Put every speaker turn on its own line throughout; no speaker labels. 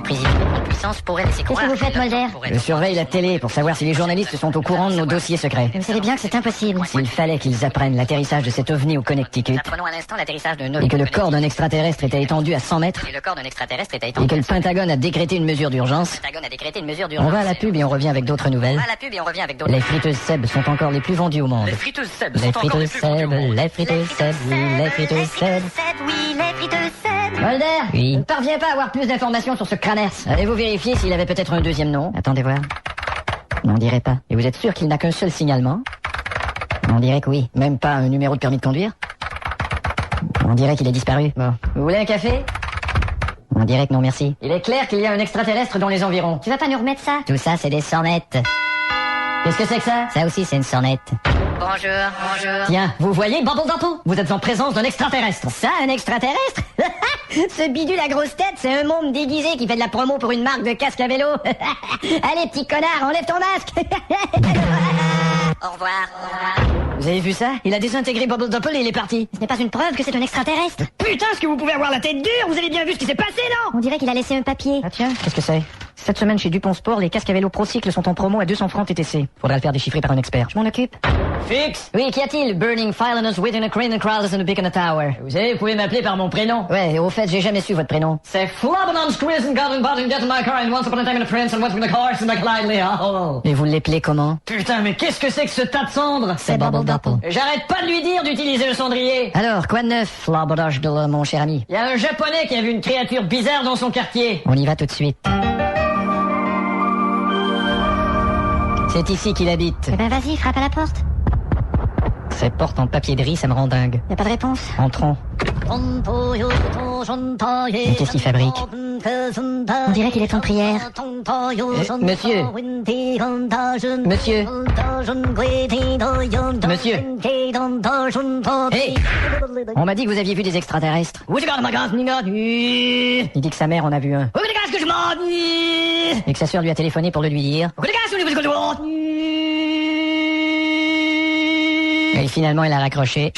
prise illimitée de puissance pourrait laisser croire...
Qu'est-ce que vous faites, Mulder?
Je surveille la télé pour savoir si les journalistes sont au courant de nos dossiers secrets.
Vous savez bien que c'est impossible.
S'il fallait qu'ils apprennent l'atterrissage de cet ovni au Connecticut,
Nous apprenons à l'instant l'atterrissage d'un
et que le corps d'un extraterrestre était étendu à 100 mètres,
Et le corps d'un extraterrestre est
et
étendu.
que le Pentagone a décrété une mesure d'urgence,
Le Pentagone a décrété une mesure
on
d'urgence.
va à la pub et on revient avec d'autres
On
nouvelles.
va à la pub et on revient avec d'autres...
Les friteuses Seb sont encore les plus vendues au monde.
Les friteuses Seb
Les
sont encore les
friteuses
plus vendues
Seb,
au monde.
les friteuses Seb, oui, les friteuses Seb.
Oui, les friteuses Seb.
Mulder,
Oui.
je ne parviens pas à avoir plus d'informations sur ce Craners. Avez-vous vérifié s'il avait peut-être un deuxième nom? Attendez voir. On dirait pas. Et vous êtes sûr qu'il n'a qu'un seul signalement? On dirait que oui. Même pas un numéro de permis de conduire? On dirait qu'il est disparu. Bon. Vous voulez un café? On dirait que non, merci. Il est clair qu'il y a un extraterrestre dans les environs.
Tu vas pas nous remettre ça?
Tout ça, c'est des sornettes. Qu'est-ce que c'est que ça? Ça aussi, c'est une sornette.
Bonjour, bonjour.
Tiens, vous voyez, Bubble Dapple? Vous êtes en présence d'un extraterrestre. Ça, un extraterrestre? Ce bidule à grosse tête, c'est un môme déguisé qui fait de la promo pour une marque de casque à vélo. Allez, petit connard, enlève ton masque.
Au revoir, au revoir.
Vous avez vu ça? Il a désintégré Bubble Dapple et il est parti.
Ce n'est pas une preuve que c'est un extraterrestre.
Putain, est-ce que vous pouvez avoir la tête dure? Vous avez bien vu ce qui s'est passé, non?
On dirait qu'il a laissé un papier.
Ah tiens, qu'est-ce que c'est? Cette semaine chez Dupont Sport, les casques à vélo ProCycle sont en promo à 200 francs TTC. Faudra le faire déchiffrer par un expert.
Je m'en occupe.
Fix! Oui, qu'y a-t-il? Burning file in us within a crane and crowd in a beacon a tower. Vous savez, vous pouvez m'appeler par mon prénom. Ouais, au fait, j'ai jamais su votre prénom. C'est Flabberman's Quiz and God and Bottom Get in my car and once upon a time in a prince and once upon a horse and a lively oh. Et vous l'appelez comment? Putain, mais qu'est-ce que c'est que ce tas de cendres?
C'est Bubble Dapple.
J'arrête pas de lui dire d'utiliser le cendrier. Alors, quoi de neuf, Flabberdash mon cher ami? Il y a un japonais qui a vu une créature bizarre dans son quartier. On y va tout de suite. C'est ici qu'il habite.
Eh ben vas-y, frappe à la porte.
Ces portes en papier de riz, ça me rend dingue.
Y a pas de réponse.
Entrons. Mais qu'est-ce qu'il fabrique?
On dirait qu'il est en prière.
Monsieur. Monsieur. Monsieur. Hey! On m'a dit que vous aviez vu des extraterrestres. Il dit que sa mère en a vu un. Et que sa sœur lui a téléphoné pour le lui dire. Et finalement, elle a raccroché.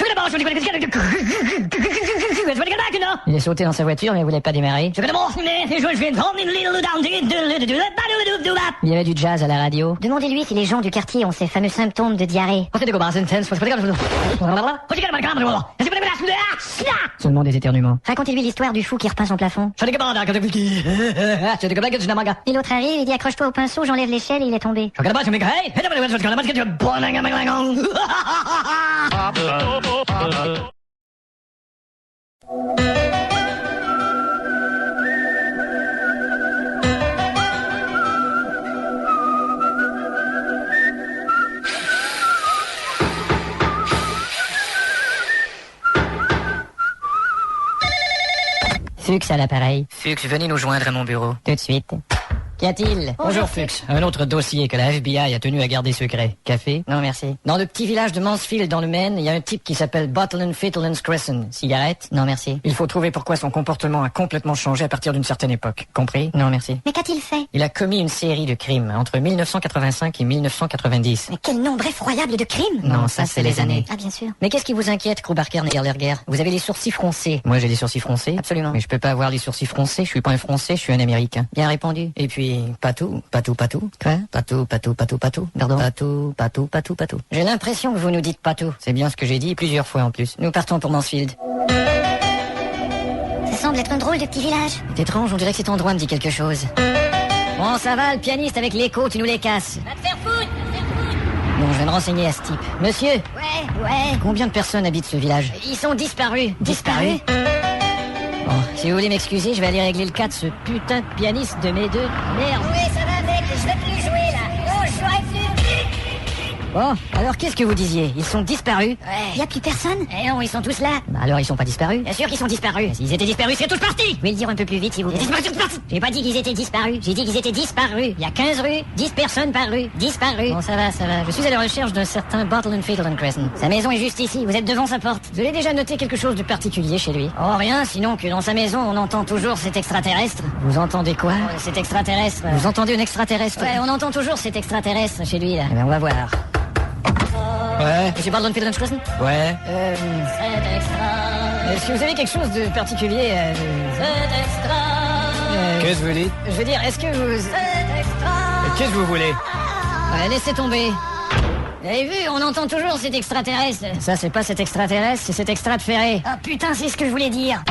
Il est sauté dans sa voiture, mais il voulait pas démarrer. Il y avait du jazz à la radio.
Demandez-lui si les gens du quartier ont ces fameux symptômes de diarrhée.
Seulement des éternuements.
Racontez-lui l'histoire du fou qui repeint son plafond. Et l'autre arrive, il dit accroche-toi au pinceau, j'enlève l'échelle et il est tombé.
Fuchs à l'appareil.
Fuchs, venez nous joindre à mon bureau.
Tout de suite. Qu'y a-t-il? Bonjour Fuchs. Un autre dossier que la FBI a tenu à garder secret. Café? Non merci. Dans le petit village de Mansfield dans le Maine, il y a un type qui s'appelle Bottle Fiddle Crescent. Cigarette? Non merci. Il faut trouver pourquoi son comportement a complètement changé à partir d'une certaine époque. Compris? Non merci.
Mais qu'a-t-il fait?
Il a commis une série de crimes entre 1985 et 1990.
Mais quel nombre effroyable de crimes!
Non, ça c'est les années.
Ah bien sûr.
Mais qu'est-ce qui vous inquiète, Krubarker Negerlerger? Vous avez les sourcils froncés. Moi j'ai les sourcils froncés? Absolument. Mais je peux pas avoir les sourcils froncés, je suis pas un Français, je suis un Américain. Bien répondu. Et puis, patou. Quoi? Patou. Pardon? Patou. J'ai l'impression que vous nous dites patou. C'est bien ce que j'ai dit plusieurs fois en plus. Nous partons pour Mansfield.
Ça semble être un drôle de petit village.
C'est étrange, on dirait que cet endroit me dit quelque chose. Bon, ça va, le pianiste avec l'écho, tu nous les casses.
Va te faire foutre!
Bon, je vais me renseigner à ce type. Monsieur!
Ouais.
Combien de personnes habitent ce village?
Ils sont disparus.
Disparus? Bon, si vous voulez m'excuser, je vais aller régler le cas de ce putain de pianiste de mes deux... Merde!
Oui, ça va mec, je vais plus jouer là. Non, je jouerai plus.
Bon, alors qu'est-ce que vous disiez? Ils sont disparus?
Ouais. Y a plus personne?
Eh non, ils sont tous là. Bah alors ils sont pas disparus?
Bien sûr qu'ils sont disparus.
S'ils étaient disparus, ils seraient tous partis!
Vous pouvez le dire un peu plus vite si vous plaît.
J'ai pas dit qu'ils étaient disparus, j'ai dit qu'ils étaient disparus. Il y a 15 rues, 10 personnes par rue, disparus. Bon, ça va. Je suis à la recherche d'un certain Bottle Fiddle Crescent. Sa maison est juste ici, vous êtes devant sa porte. Vous avez déjà noté quelque chose de particulier chez lui? Oh, rien, sinon que dans sa maison, on entend toujours cet extraterrestre. Vous entendez quoi? Cet extraterrestre. Vous entendez un extraterrestre? Ouais, on entend toujours cet extraterrestre chez lui, là. Eh ben, on va voir. Ouais. Monsieur Bottle Fiddle Crescent? Ouais. Est-ce que vous avez quelque chose de particulier?
Qu'est-ce que vous dites?
Je veux dire, est-ce que vous...
Qu'est-ce que vous voulez?
Laissez tomber. Vous avez vu, on entend toujours cet extraterrestre. Ça, c'est pas cet extraterrestre, c'est cet extrait de ferré. Ah putain, c'est ce que je voulais dire.